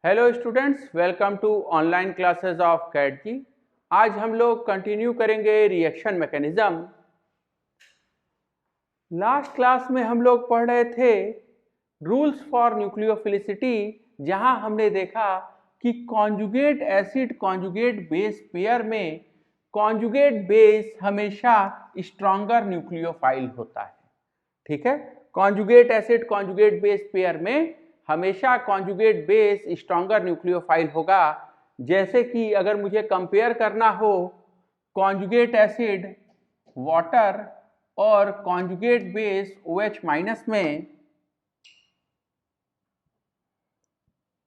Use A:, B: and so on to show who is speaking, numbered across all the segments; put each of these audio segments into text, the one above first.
A: Hello students, welcome to online classes of CAT जी। आज हम लोग कंटिन्यू करेंगे रिएक्शन मैकेनिज्म। लास्ट क्लास में हम लोग पढ़ रहे थे रूल्स फॉर न्यूक्लियोफिलिसिटी, जहां हमने देखा कि conjugate acid conjugate base pair में कॉन्जुगेट बेस हमेशा स्ट्रॉन्गर न्यूक्लियोफाइल होता है। ठीक है, conjugate acid conjugate base pair में हमेशा कॉन्जुगेट बेस स्ट्रॉन्गर न्यूक्लियोफाइल होगा। जैसे कि अगर मुझे कंपेयर करना हो कॉन्जुगेट एसिड वाटर और कॉन्जुगेट बेस OH माइनस में,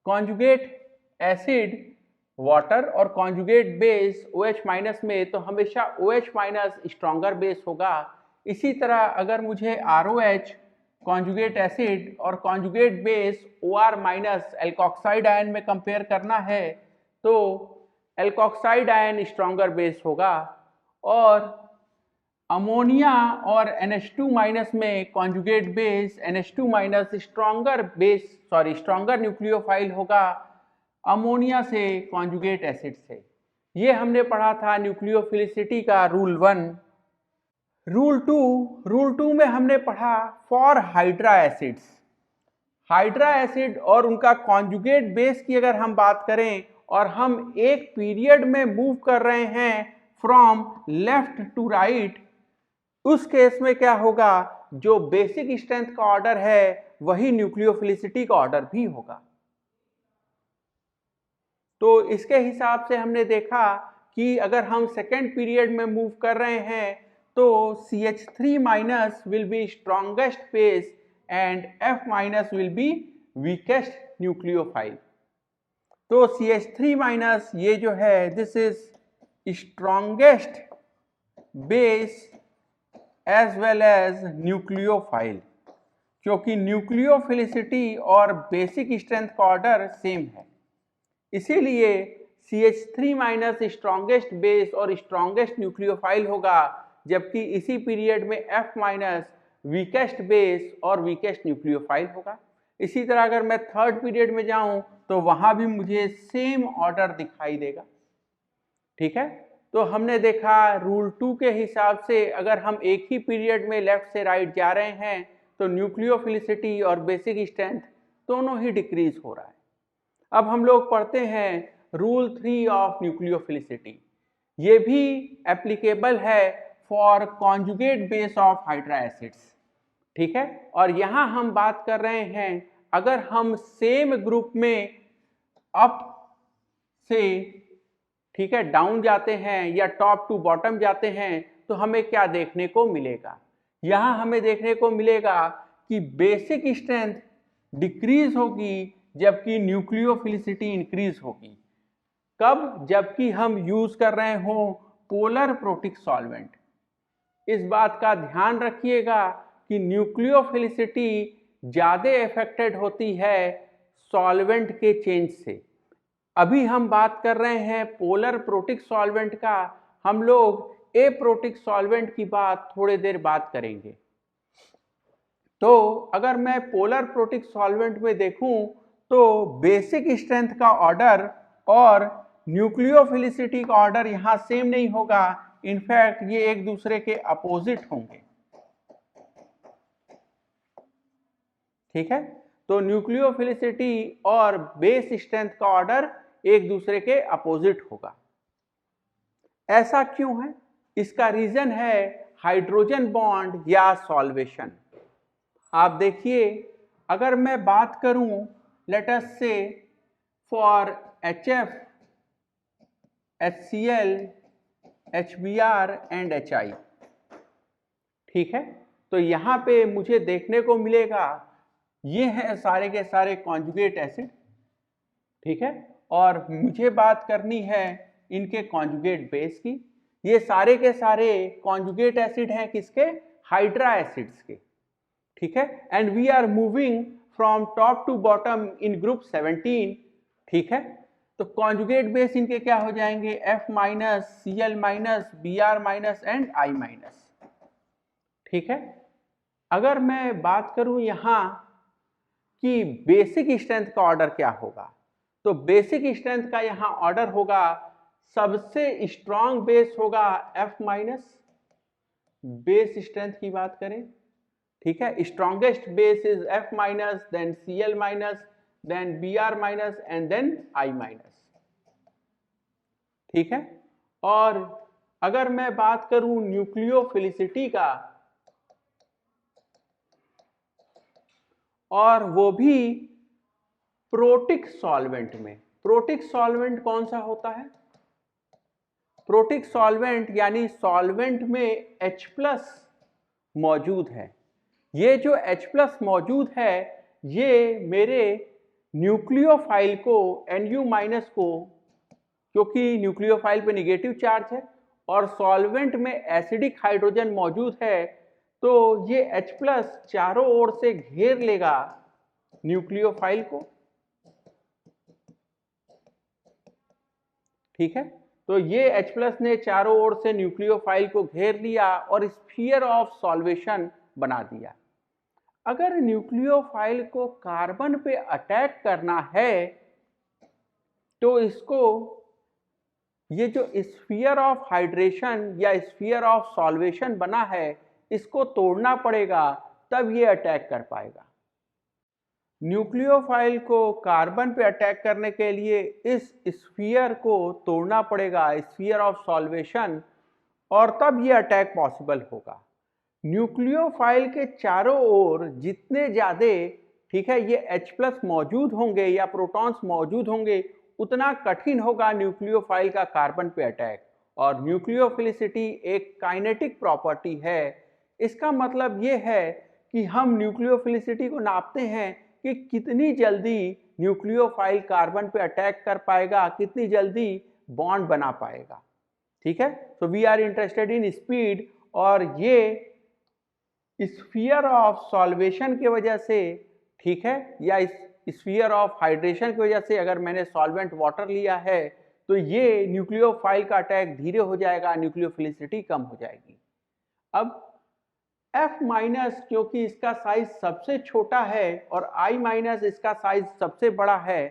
A: कॉन्जुगेट एसिड वाटर और कॉन्जुगेट बेस OH माइनस में, तो हमेशा OH माइनस स्ट्रॉन्गर बेस होगा। इसी तरह अगर मुझे ROH कॉन्जुगेट एसिड और conjugate base OR minus alkoxide ion में कंपेयर करना है, तो एल्कोक्साइड आयन स्ट्रॉन्गर बेस होगा। और अमोनिया और NH2 माइनस में conjugate base NH2 minus stronger nucleophile होगा अमोनिया से कॉन्जुगेट एसिड से। ये हमने पढ़ा था न्यूक्लियोफिलिसिटी का रूल 1। रूल टू में हमने पढ़ा for hydra acids. Hydra acid और उनका कॉन्जुगेट बेस की अगर हम बात करें और हम एक पीरियड में मूव कर रहे हैं फ्रॉम लेफ्ट टू राइट, उस केस में क्या होगा, जो बेसिक स्ट्रेंथ का ऑर्डर है वही न्यूक्लियोफिलिसिटी का ऑर्डर भी होगा। तो इसके हिसाब से हमने देखा कि अगर हम सेकेंड पीरियड में मूव कर रहे हैं तो CH3 minus will be strongest base and F minus will be weakest nucleophile. तो CH3 माइनस ये जो है this is strongest base as well as nucleophile, क्योंकि न्यूक्लियोफिलिसिटी और बेसिक स्ट्रेंथ का ऑर्डर सेम है। इसीलिए CH3 माइनस स्ट्रॉन्गेस्ट बेस और स्ट्रॉन्गेस्ट न्यूक्लियोफाइल होगा, जबकि इसी पीरियड में F माइनस वीकेस्ट बेस और वीकेस्ट न्यूक्लियोफाइल होगा। इसी तरह अगर मैं थर्ड पीरियड में जाऊं तो वहां भी मुझे सेम ऑर्डर दिखाई देगा। ठीक है, तो हमने देखा रूल 2 के हिसाब से अगर हम एक ही पीरियड में लेफ्ट से राइट जा रहे हैं तो न्यूक्लियोफिलिसिटी और बेसिक स्ट्रेंथ दोनों ही डिक्रीज हो रहा है। अब हम लोग पढ़ते हैं रूल 3 ऑफ न्यूक्लियोफिलिसिटी। ये भी एप्लीकेबल है for conjugate base of hydra acids. ठीक है, और यहां हम बात कर रहे हैं अगर हम सेम ग्रुप में अप से, ठीक है, डाउन जाते हैं या टॉप टू बॉटम जाते हैं तो हमें क्या देखने को मिलेगा। यहां हमें देखने को मिलेगा कि बेसिक स्ट्रेंथ डिक्रीज होगी जबकि न्यूक्लियोफिलिसिटी इंक्रीज होगी। कब? जबकि हम यूज कर रहे हों पोलर प्रोटिक सॉल्वेंट। इस बात का ध्यान रखिएगा कि न्यूक्लियोफिलिसिटी ज्यादा इफेक्टेड होती है सॉल्वेंट के चेंज से। अभी हम बात कर रहे हैं पोलर प्रोटिक सॉल्वेंट का, हम लोग एप्रोटिक सॉल्वेंट की बात थोड़ी देर बाद करेंगे। तो अगर मैं पोलर प्रोटिक सॉल्वेंट में देखूं तो बेसिक स्ट्रेंथ का ऑर्डर और न्यूक्लियोफिलिसिटी का ऑर्डर यहां सेम नहीं होगा, इनफैक्ट ये एक दूसरे के अपोजिट होंगे। ठीक है, तो न्यूक्लियोफिलिसिटी और बेस स्ट्रेंथ का ऑर्डर एक दूसरे के अपोजिट होगा। ऐसा क्यों है? इसका रीजन है हाइड्रोजन बॉन्ड या सॉल्वेशन। आप देखिए, अगर मैं बात करूं लेट अस से for HF, HCl, HBr and HI। ठीक है, तो यहां पे मुझे देखने को मिलेगा ये हैं सारे के सारे कॉन्जुगेट एसिड। ठीक है, और मुझे बात करनी है इनके कॉन्जुगेट बेस की। ये सारे के सारे कॉन्जुगेट एसिड हैं किसके? हाइड्रा एसिड्स के। ठीक है, and we are moving from top to bottom in group 17। ठीक है, तो कॉन्जुगेट बेस इनके क्या हो जाएंगे? F minus, Cl minus, Br minus and I minus. ठीक है, अगर मैं बात करूं यहां कि बेसिक स्ट्रेंथ का ऑर्डर क्या होगा, तो बेसिक स्ट्रेंथ का यहाँ ऑर्डर होगा, सबसे स्ट्रॉन्ग बेस होगा F माइनस, बेस स्ट्रेंथ की बात करें, ठीक है, strongest base is F minus, then Cl minus, then Br minus and then I minus, ठीक है। और अगर मैं बात करूं न्यूक्लियोफिलिसिटी का, और वो भी प्रोटिक सॉल्वेंट में, प्रोटिक सॉल्वेंट कौन सा होता है? प्रोटिक सॉल्वेंट यानी सॉल्वेंट में H+ मौजूद है। ये जो H+ मौजूद है ये मेरे न्यूक्लियोफाइल को Nu- को, क्योंकि न्यूक्लियोफाइल पे निगेटिव चार्ज है और सॉल्वेंट में एसिडिक हाइड्रोजन मौजूद है, तो ये H+ चारों ओर से घेर लेगा न्यूक्लियोफाइल को, ठीक है। तो ये H+ ने चारों ओर से न्यूक्लियोफाइल को घेर लिया और स्फीयर ऑफ सॉल्वेशन बना दिया। अगर न्यूक्लियोफाइल को कार्बन पे अटैक करना है तो इसको ये जो स्फीयर ऑफ हाइड्रेशन या स्फीयर ऑफ सॉल्वेशन बना है इसको तोड़ना पड़ेगा, तब ये अटैक कर पाएगा। न्यूक्लियोफाइल को कार्बन पे अटैक करने के लिए इस स्फीयर को तोड़ना पड़ेगा, स्फीयर ऑफ सॉल्वेशन, और तब ये अटैक पॉसिबल होगा। न्यूक्लियोफाइल के चारों ओर जितने ज़्यादा, ठीक है, ये H+ मौजूद होंगे या प्रोटॉन्स मौजूद होंगे, उतना कठिन होगा न्यूक्लियोफाइल का कार्बन पे अटैक। और न्यूक्लियोफिलिसिटी एक काइनेटिक प्रॉपर्टी है। इसका मतलब ये है कि हम न्यूक्लियोफिलिसिटी को नापते हैं कि कितनी जल्दी न्यूक्लियोफाइल कार्बन पे अटैक कर पाएगा, कितनी जल्दी बॉन्ड बना पाएगा, ठीक है। तो we are interested in speed, और ये स्फीयर ऑफ सॉल्वेशन की वजह से, ठीक है, या इस स्फीयर ऑफ हाइड्रेशन की वजह से, अगर मैंने सॉल्वेंट वाटर लिया है तो ये न्यूक्लियोफाइल का अटैक धीरे हो जाएगा, न्यूक्लियोफिलिसिटी कम हो जाएगी। अब F- क्योंकि इसका साइज सबसे छोटा है और I- इसका साइज सबसे बड़ा है,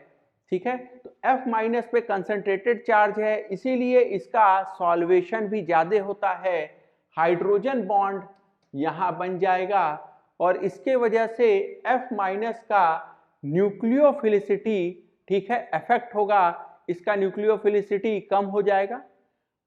A: ठीक है, तो F- पे कंसंट्रेटेड चार्ज है, इसीलिए इसका सॉल्वेशन भी ज्यादा होता है, हाइड्रोजन बॉन्ड यहां बन जाएगा और इसके वजह से F- का न्यूक्लियोफिलिसिटी, ठीक है, इफेक्ट होगा, इसका न्यूक्लियोफिलिसिटी कम हो जाएगा।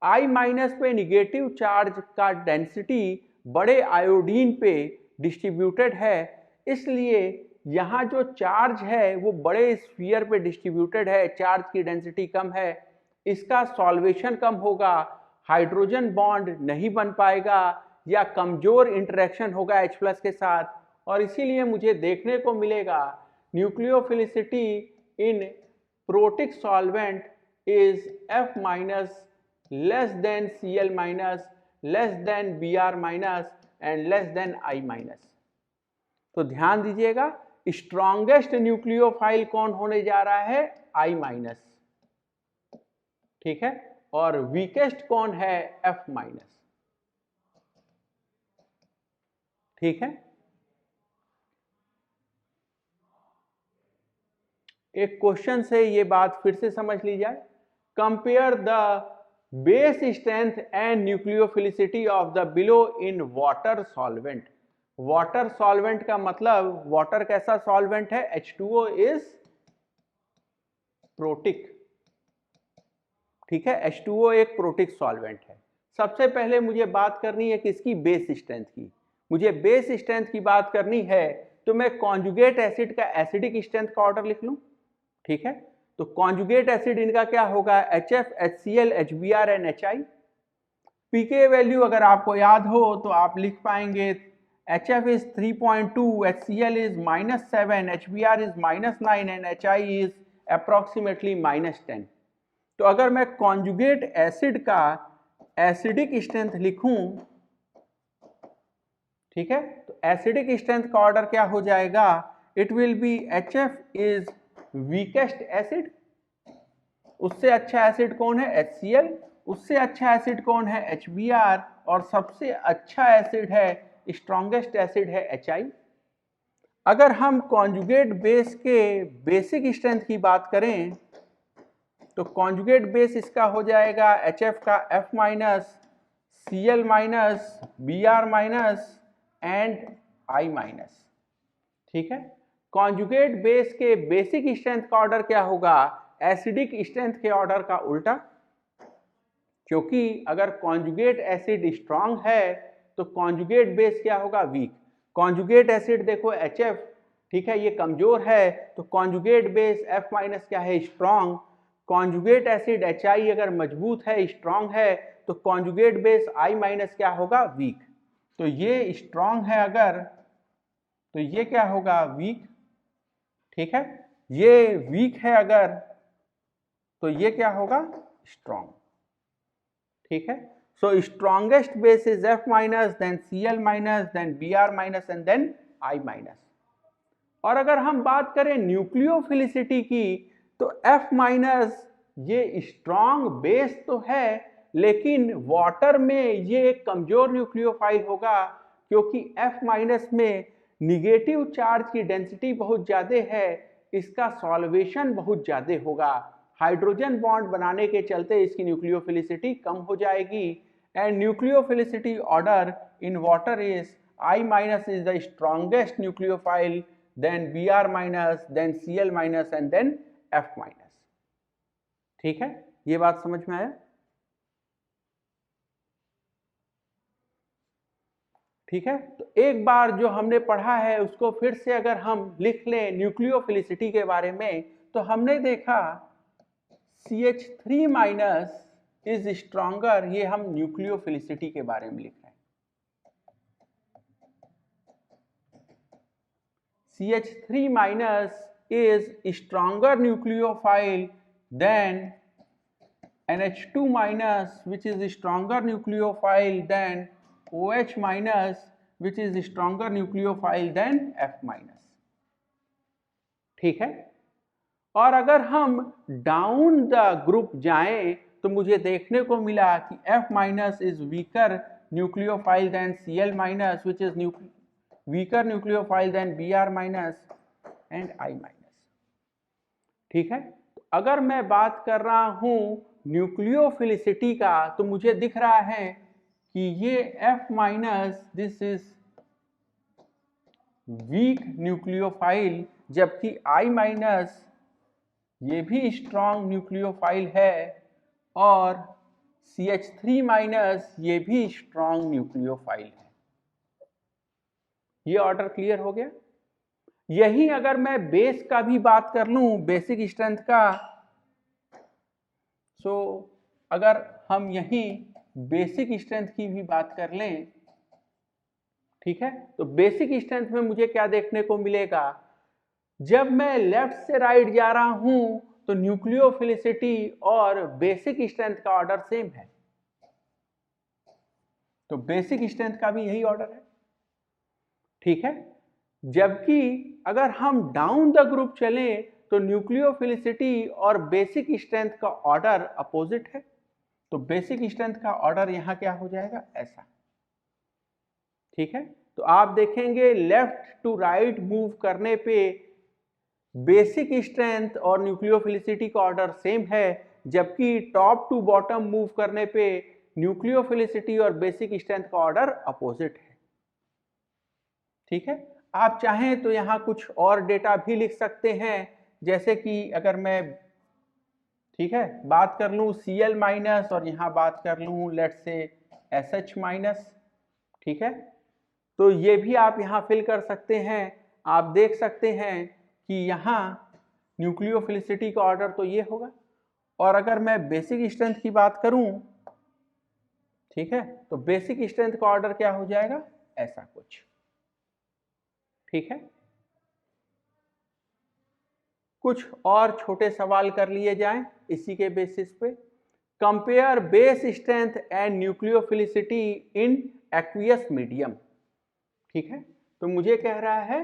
A: I- पे निगेटिव चार्ज का डेंसिटी बड़े आयोडीन पे डिस्ट्रीब्यूटेड है, इसलिए यहाँ जो चार्ज है वो बड़े स्फीयर पे डिस्ट्रीब्यूटेड है, चार्ज की डेंसिटी कम है, इसका सॉल्वेशन कम होगा, हाइड्रोजन बॉन्ड नहीं बन पाएगा या कमजोर इंटरेक्शन होगा H+ के साथ, और इसीलिए मुझे देखने को मिलेगा nucleophilicity in protic solvent is F- less than Cl-, less than Br- and less than I-। तो ध्यान दीजिएगा, स्ट्रॉन्गेस्ट न्यूक्लियोफाइल कौन होने जा रहा है? I-, ठीक है, और वीकेस्ट कौन है? F-। ठीक है, एक क्वेश्चन से ये बात फिर से समझ ली जाए। Compare the base strength and nucleophilicity of the below in water solvent. Water solvent का मतलब वाटर कैसा सॉल्वेंट है? H2O इज प्रोटिक, ठीक है, H2O एक प्रोटिक सॉल्वेंट है। सबसे पहले मुझे बात करनी है किसकी? बेस स्ट्रेंथ की। मुझे बेस स्ट्रेंथ की बात करनी है तो मैं कॉन्जुगेट एसिड का एसिडिक स्ट्रेंथ का ऑर्डर लिख लूं, ठीक है। तो कॉन्जुगेट एसिड इनका क्या होगा? HF, HCl, HBr and HI। PK value अगर आपको याद हो तो आप लिख पाएंगे HF is 3.2, HCl is -7, HBr is -9 and HI is approximately -10। तो अगर मैं कॉन्जुगेट एसिड का एसिडिक स्ट्रेंथ लिखूं, ठीक है, तो एसिडिक स्ट्रेंथ का ऑर्डर क्या हो जाएगा? It will be HF is weakest acid, उससे अच्छा एसिड कौन है? HCl, उससे अच्छा एसिड कौन है? HBr, और सबसे अच्छा एसिड है, स्ट्रॉन्गेस्ट एसिड है HI। अगर हम कॉन्जुगेट बेस के बेसिक स्ट्रेंथ की बात करें तो कॉन्जुगेट बेस इसका हो जाएगा HF का F minus Cl minus Br minus and I minus. ठीक है, कॉन्जुगेट बेस के बेसिक स्ट्रेंथ का ऑर्डर क्या होगा? एसिडिक स्ट्रेंथ के ऑर्डर का उल्टा, क्योंकि अगर कॉन्जुगेट एसिड स्ट्रांग है तो कॉन्जुगेट बेस क्या होगा? वीक। कॉन्जुगेट एसिड देखो HF, ठीक है, ये कमजोर है, तो कॉन्जुगेट बेस F माइनस क्या है? स्ट्रांग। कॉन्जुगेट एसिड HI अगर मजबूत है, स्ट्रांग है, तो कॉन्जुगेट बेस I माइनस क्या होगा? वीक। तो ये स्ट्रांग है अगर, तो ये क्या होगा? वीक। ठीक है, ये वीक है अगर, तो ये क्या होगा? स्ट्रांग। ठीक है, so strongest base is F minus, then Cl minus, then Br minus and then I minus. और अगर हम बात करें न्यूक्लियोफिलिसिटी की, तो F माइनस ये स्ट्रॉन्ग बेस तो है, लेकिन वाटर में ये एक कमजोर न्यूक्लियोफाइल होगा, क्योंकि F माइनस में निगेटिव चार्ज की डेंसिटी बहुत ज्यादा है, इसका सॉल्वेशन बहुत ज्यादा होगा, हाइड्रोजन बॉन्ड बनाने के चलते इसकी न्यूक्लियोफिलिसिटी कम हो जाएगी। And nucleophilicity order in water is I minus is the strongest nucleophile, then Br minus, then Cl minus and then F minus. ठीक है, ये बात समझ में आया? ठीक है, तो एक बार जो हमने पढ़ा है उसको फिर से अगर हम लिख लें न्यूक्लियोफिलिसिटी के बारे में, तो हमने देखा CH3 माइनस इज स्ट्रॉन्गर, ये हम न्यूक्लियोफिलिसिटी के बारे में लिख रहे हैं। CH3 minus is stronger nucleophile than NH2 minus, which is stronger nucleophile than OH minus, which is stronger nucleophile than F minus। ठीक है, और अगर हम डाउन द ग्रुप जाएं तो मुझे देखने को मिला कि F minus is weaker nucleophile than Cl minus, which is weaker nucleophile than Br minus and I minus। ठीक है, तो अगर मैं बात कर रहा हूं न्यूक्लियोफिलिसिटी का, तो मुझे दिख रहा है कि ये F minus this is weak nucleophile, जबकि I माइनस ये भी स्ट्रॉन्ग न्यूक्लियोफाइल है, और CH3 माइनस ये भी स्ट्रॉन्ग न्यूक्लियोफाइल है। ये ऑर्डर क्लियर हो गया? यही अगर मैं बेस का भी बात कर लूं, बेसिक स्ट्रेंथ का, सो अगर हम यही बेसिक स्ट्रेंथ की भी बात कर लें, ठीक है, तो बेसिक स्ट्रेंथ में मुझे क्या देखने को मिलेगा? जब मैं लेफ्ट से राइट जा रहा हूं तो न्यूक्लियोफिलिसिटी और बेसिक स्ट्रेंथ का ऑर्डर सेम है, तो बेसिक स्ट्रेंथ का भी यही ऑर्डर है। ठीक है, जबकि अगर हम डाउन द ग्रुप चलें तो न्यूक्लियोफिलिसिटी और बेसिक स्ट्रेंथ का ऑर्डर अपोजिट है, तो बेसिक स्ट्रेंथ का ऑर्डर यहां क्या हो जाएगा? ऐसा। ठीक है, तो आप देखेंगे लेफ्ट टू राइट मूव करने पे बेसिक स्ट्रेंथ और न्यूक्लियोफिलिसिटी का ऑर्डर सेम है, जबकि टॉप टू बॉटम मूव करने पे न्यूक्लियोफिलिसिटी और बेसिक स्ट्रेंथ का ऑर्डर अपोजिट है। ठीक है, आप चाहें तो यहां कुछ और डेटा भी लिख सकते हैं, जैसे कि अगर मैं, ठीक है, बात कर लूं Cl माइनस और यहां बात कर लूं लेट्स से SH माइनस। ठीक है, तो ये भी आप यहां फिल कर सकते हैं। आप देख सकते हैं कि यहां न्यूक्लियोफिलिसिटी का ऑर्डर तो ये होगा, और अगर मैं बेसिक स्ट्रेंथ की बात करूं, ठीक है, तो बेसिक स्ट्रेंथ का ऑर्डर क्या हो जाएगा? ऐसा कुछ। ठीक है, कुछ और छोटे सवाल कर लिए जाएं इसी के बेसिस पे। Compare base strength and nucleophilicity in aqueous medium. ठीक है, तो मुझे कह रहा है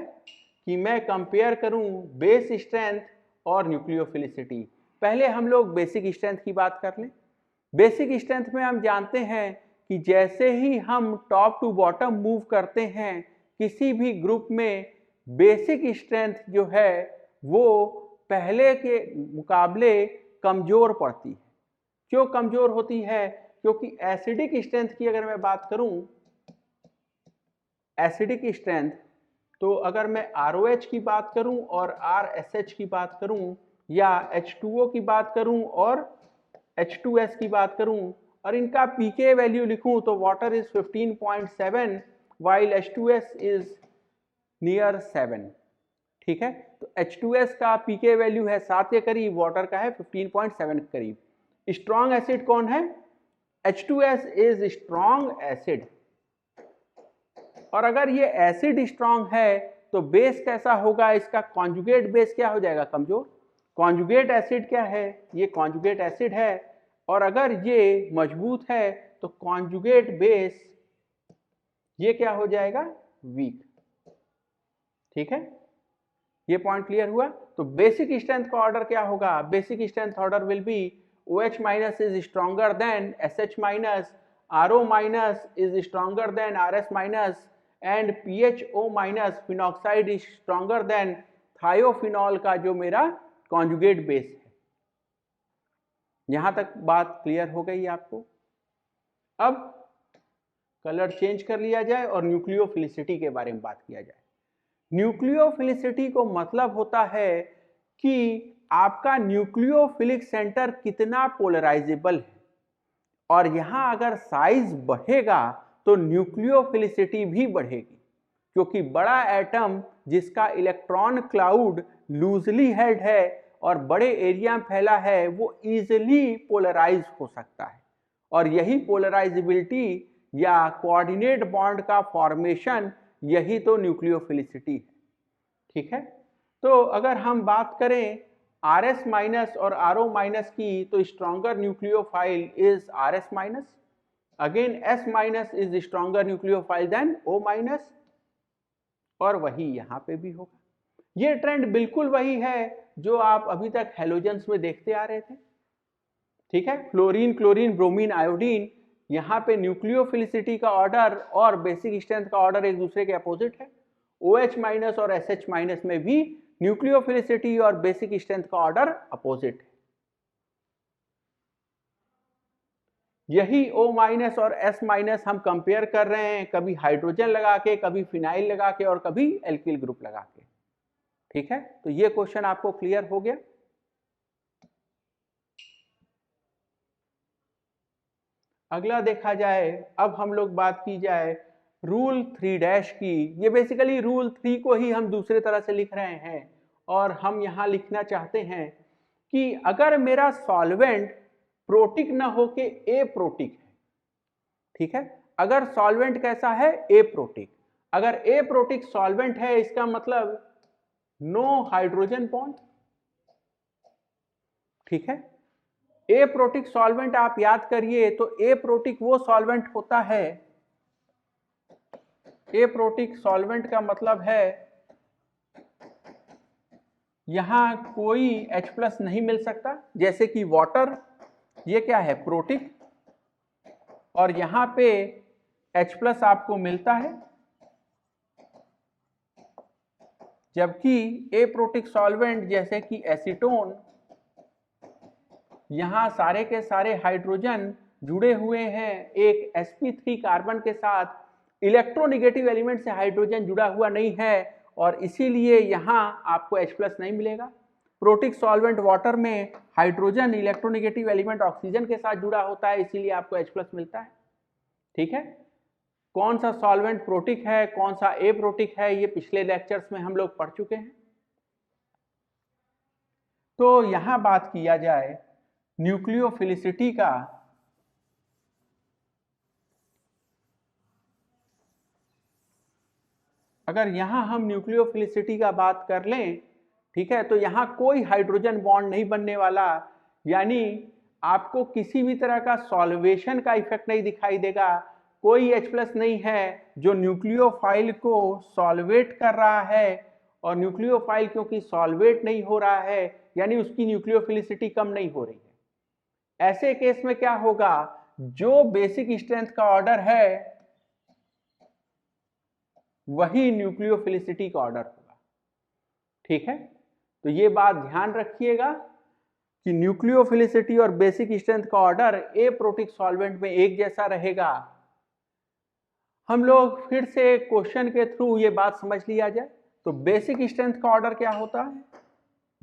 A: कि मैं कंपेयर करूं बेस स्ट्रेंथ और न्यूक्लियोफिलिसिटी। पहले हम लोग बेसिक स्ट्रेंथ की बात कर लें। बेसिक स्ट्रेंथ में हम जानते हैं कि जैसे ही हम टॉप टू बॉटम मूव करते हैं किसी भी ग्रुप में, बेसिक स्ट्रेंथ जो है वो पहले के मुकाबले कमजोर पड़ती है। क्यों कमजोर होती है? क्योंकि एसिडिक स्ट्रेंथ की अगर मैं बात करूं, एसिडिक स्ट्रेंथ, तो अगर मैं ROH की बात करूं और RSH की बात करूं या H2O की बात करूं और H2S की बात करूं और इनका pK वैल्यू लिखूं तो water is 15.7 while H2S is near 7। ठीक है, तो H2S का pK वैल्यू है 7 के करीब, वाटर का है 15.7 के करीब। स्ट्रॉन्ग एसिड कौन है? H2S is strong acid. और अगर ये एसिड स्ट्रॉन्ग है तो बेस कैसा होगा? इसका कॉन्जुगेट बेस क्या हो जाएगा? कमजोर। कॉन्जुगेट एसिड क्या है? ये कॉन्जुगेट एसिड है। और अगर ये मजबूत है तो कॉन्जुगेट बेस ये क्या हो जाएगा? वीक। ठीक है, ये पॉइंट क्लियर हुआ। तो बेसिक स्ट्रेंथ का ऑर्डर क्या होगा? Basic strength order will be OH minus is stronger than SH minus, RO minus is stronger than RS minus, and PHO minus phenoxide is stronger than thiophenol का जो मेरा conjugate base है। यहां तक बात क्लियर हो गई आपको। अब कलर चेंज कर लिया जाए और न्यूक्लियोफिलिसिटी के बारे में बात किया जाए। न्यूक्लियोफिलिसिटी को मतलब होता है कि आपका न्यूक्लियोफिलिक सेंटर कितना पोलराइजेबल है, और यहां अगर साइज बढ़ेगा तो न्यूक्लियोफिलिसिटी भी बढ़ेगी, क्योंकि बड़ा एटम जिसका इलेक्ट्रॉन क्लाउड लूजली हेल्ड है और बड़े एरिया में फैला है वो इजिली पोलराइज हो सकता है, और यही पोलराइजेबिलिटी या कोऑर्डिनेट बॉन्ड का फॉर्मेशन यही तो न्यूक्लियोफिलिसिटी है। ठीक है, तो अगर हम बात करें RS माइनस और RO माइनस की, तो stronger nucleophile is RS minus. Again S minus is stronger nucleophile than O minus, और वही यहां पे भी होगा। ये ट्रेंड बिल्कुल वही है जो आप अभी तक हैलोजेंस में देखते आ रहे थे। ठीक है, फ्लोरीन, क्लोरीन, ब्रोमीन, आयोडीन, यहाँ पे न्यूक्लियोफिलिसिटी का ऑर्डर और बेसिक स्ट्रेंथ का ऑर्डर एक दूसरे के अपोजिट है। OH माइनस और SH माइनस में भी न्यूक्लियोफिलिसिटी और बेसिक स्ट्रेंथ का ऑर्डर अपोजिट है। यही O माइनस और S माइनस हम कंपेयर कर रहे हैं, कभी हाइड्रोजन लगा के, कभी फिनाइल लगा के और कभी एल्किल ग्रुप लगा के। ठीक है, तो ये क्वेश्चन आपको क्लियर हो गया। अगला देखा जाए, अब हम लोग बात की जाए रूल 3' की। ये बेसिकली रूल 3 को ही हम दूसरे तरह से लिख रहे हैं, और हम यहां लिखना चाहते हैं कि अगर मेरा सॉल्वेंट प्रोटिक न होके एप्रोटिक है, ठीक है, अगर सॉल्वेंट कैसा है? एप्रोटिक। अगर एप्रोटिक सॉल्वेंट है इसका मतलब नो हाइड्रोजन बॉन्ड। ठीक है, एप्रोटिक सॉल्वेंट आप याद करिए तो एप्रोटिक वो सॉल्वेंट होता है, एप्रोटिक सॉल्वेंट का मतलब है यहां कोई H+ नहीं मिल सकता, जैसे कि वाटर, ये क्या है? प्रोटिक, और यहां पे H+ आपको मिलता है, जबकि एप्रोटिक सॉल्वेंट जैसे कि एसीटोन, यहां सारे के सारे हाइड्रोजन जुड़े हुए हैं एक sp3 कार्बन के साथ, इलेक्ट्रोनेगेटिव एलिमेंट से हाइड्रोजन जुड़ा हुआ नहीं है, और इसीलिए यहां आपको H+ नहीं मिलेगा। प्रोटिक सॉल्वेंट वाटर में हाइड्रोजन इलेक्ट्रोनेगेटिव एलिमेंट ऑक्सीजन के साथ जुड़ा होता है, इसीलिए आपको H+ मिलता है। ठीक है, कौन सा सॉल्वेंट प्रोटिक है, कौन सा एप्रोटिक है, ये पिछले लेक्चर्स में हम लोग पढ़ चुके हैं। तो यहां बात किया जाए न्यूक्लियोफिलिसिटी का, अगर यहां हम न्यूक्लियोफिलिसिटी का बात कर लें, ठीक है, तो यहां कोई हाइड्रोजन बॉन्ड नहीं बनने वाला, यानी आपको किसी भी तरह का सॉल्वेशन का इफेक्ट नहीं दिखाई देगा। कोई H+ नहीं है जो न्यूक्लियोफाइल को सॉल्वेट कर रहा है, और न्यूक्लियोफाइल क्योंकि सॉल्वेट नहीं हो रहा है यानी उसकी न्यूक्लियोफिलिसिटी कम नहीं हो रही है। ऐसे केस में क्या होगा? जो बेसिक स्ट्रेंथ का ऑर्डर है वही न्यूक्लियोफिलिसिटी का ऑर्डर होगा। ठीक है, तो ये बात ध्यान रखिएगा। कि न्यूक्लियोफिलिसिटी और बेसिक स्ट्रेंथ का ऑर्डर एप्रोटिक सॉल्वेंट में एक जैसा रहेगा। हम लोग फिर से क्वेश्चन के थ्रू ये बात समझ लिया जाए। तो बेसिक स्ट्रेंथ का ऑर्डर क्या होता है?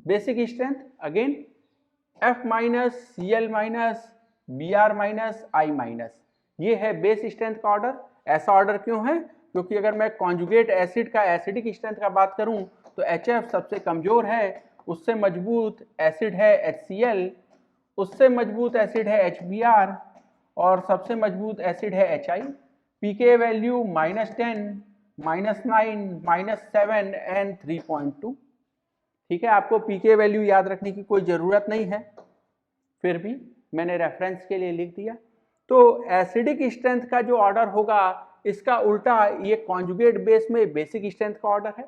A: Basic strength again F minus Cl minus Br minus I minus, ये है बेस स्ट्रेंथ का ऑर्डर। ऐसा ऑर्डर क्यों है? क्योंकि अगर मैं कॉन्जुगेट एसिड का एसिडिक स्ट्रेंथ का बात करूं तो HF सबसे कमजोर है, उससे मजबूत एसिड है HCl, उससे मजबूत एसिड है HBr और सबसे मजबूत एसिड है HI। pK value -10, -9, -7 and 3.2। ठीक है, आपको pK वैल्यू याद रखने की कोई ज़रूरत नहीं है, फिर भी मैंने रेफरेंस के लिए लिख दिया। तो एसिडिक स्ट्रेंथ का जो ऑर्डर होगा इसका उल्टा ये कॉन्जुगेट बेस में बेसिक स्ट्रेंथ का ऑर्डर है।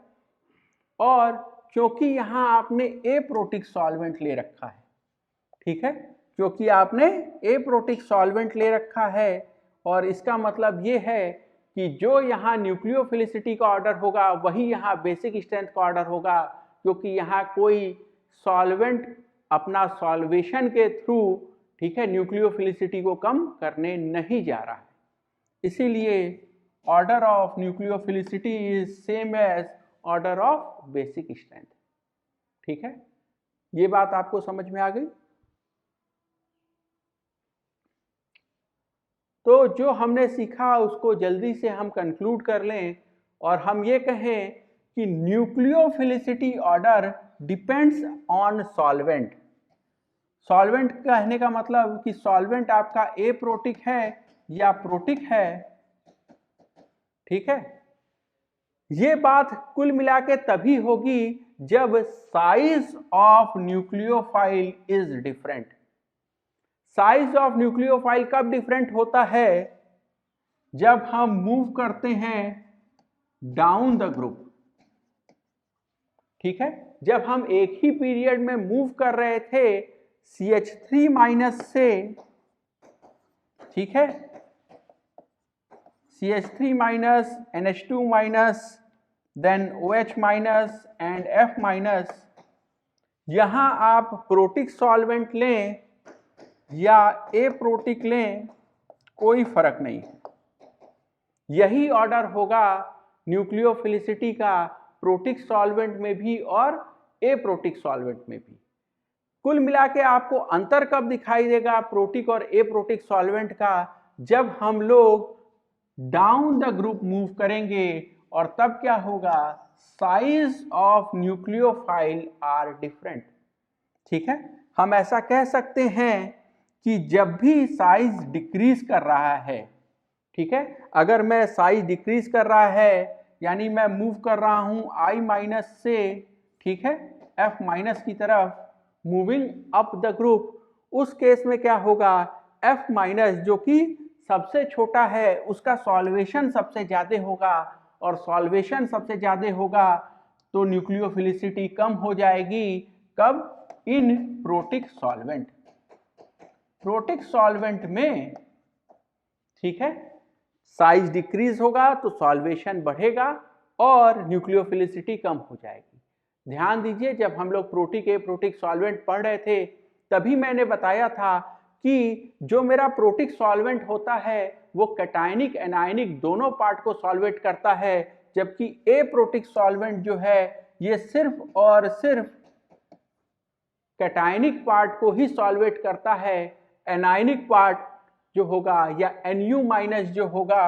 A: और क्योंकि यहाँ आपने एप्रोटिक सॉल्वेंट ले रखा है, ठीक है, क्योंकि आपने एप्रोटिक सॉल्वेंट ले रखा है और इसका मतलब ये है कि जो यहाँ न्यूक्लियोफिलिसिटी का ऑर्डर होगा वही यहाँ बेसिक स्ट्रेंथ का ऑर्डर होगा, क्योंकि यहाँ कोई सॉल्वेंट अपना सॉल्वेशन के थ्रू, ठीक है, न्यूक्लियोफिलिसिटी को कम करने नहीं जा रहा है। इसीलिए order of nucleophilicity is same as order of basic strength. ठीक है, ये बात आपको समझ में आ गई। तो जो हमने सीखा उसको जल्दी से हम कंक्लूड कर लें और हम ये कहें कि nucleophilicity order depends on solvent. Solvent कहने का मतलब कि सॉल्वेंट आपका एप्रोटिक है या प्रोटिक है। ठीक है, ये बात कुल मिला के तभी होगी जब size of nucleophile is different. Size of nucleophile कब डिफरेंट होता है? जब हम मूव करते हैं डाउन द ग्रुप। ठीक है, जब हम एक ही पीरियड में मूव कर रहे थे CH3 माइनस से, ठीक है, CH3 minus, NH2 minus, then OH minus and F minus, यहां आप प्रोटिक सॉल्वेंट लें या एप्रोटिक लें कोई फर्क नहीं है। यही ऑर्डर होगा न्यूक्लियोफिलिसिटी का प्रोटिक सॉल्वेंट में भी और एप्रोटिक सॉल्वेंट में भी। कुल मिला के आपको अंतर कब दिखाई देगा प्रोटिक और एप्रोटिक सॉल्वेंट का? जब हम लोग डाउन द ग्रुप मूव करेंगे और तब क्या होगा? Size of nucleophile are different. ठीक है, हम ऐसा कह सकते हैं कि जब भी साइज डिक्रीज कर रहा है, ठीक है, अगर मैं साइज डिक्रीज कर रहा है यानी मैं मूव कर रहा हूं I माइनस से, ठीक है, F माइनस की तरफ, मूविंग अप द ग्रुप, उस केस में क्या होगा? F माइनस जो कि सबसे छोटा है उसका सॉल्वेशन सबसे ज्यादा होगा और सॉल्वेशन सबसे ज्यादा होगा तो न्यूक्लियोफिलिसिटी कम हो जाएगी। कब? इन प्रोटिक सॉल्वेंट। प्रोटिक सॉल्वेंट में, ठीक है, साइज डिक्रीज होगा तो सॉल्वेशन बढ़ेगा और न्यूक्लियोफिलिसिटी कम हो जाएगी। ध्यान दीजिए, जब हम लोग प्रोटिक एप्रोटिक सॉल्वेंट पढ़ रहे थे तभी मैंने बताया था कि जो मेरा प्रोटिक सॉल्वेंट होता है वो कैटायनिक एनायनिक दोनों पार्ट को सॉल्वेट करता है, जबकि एप्रोटिक सॉल्वेंट जो है ये सिर्फ और सिर्फ कैटायनिक पार्ट को ही सॉल्वेट करता है। एनायनिक पार्ट जो होगा या Nu माइनस जो होगा